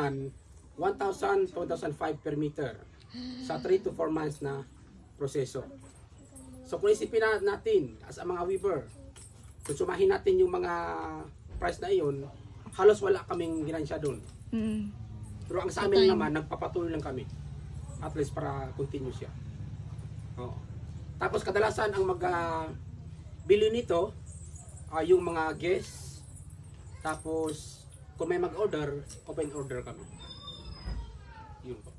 naman 1,000 to 1,005 per meter sa 3 to 4 months na proseso. So kung isipin natin as a mga weaver, kung sumahin natin yung mga price na iyon, halos wala kaming ginansya doon. Pero ang sa amin naman, nagpapatuloy lang kami. At least para continue siya. Oo. Tapos kadalasan ang bili nito, yung mga guests. Tapos kung may mag-order, open order kami. Yun po.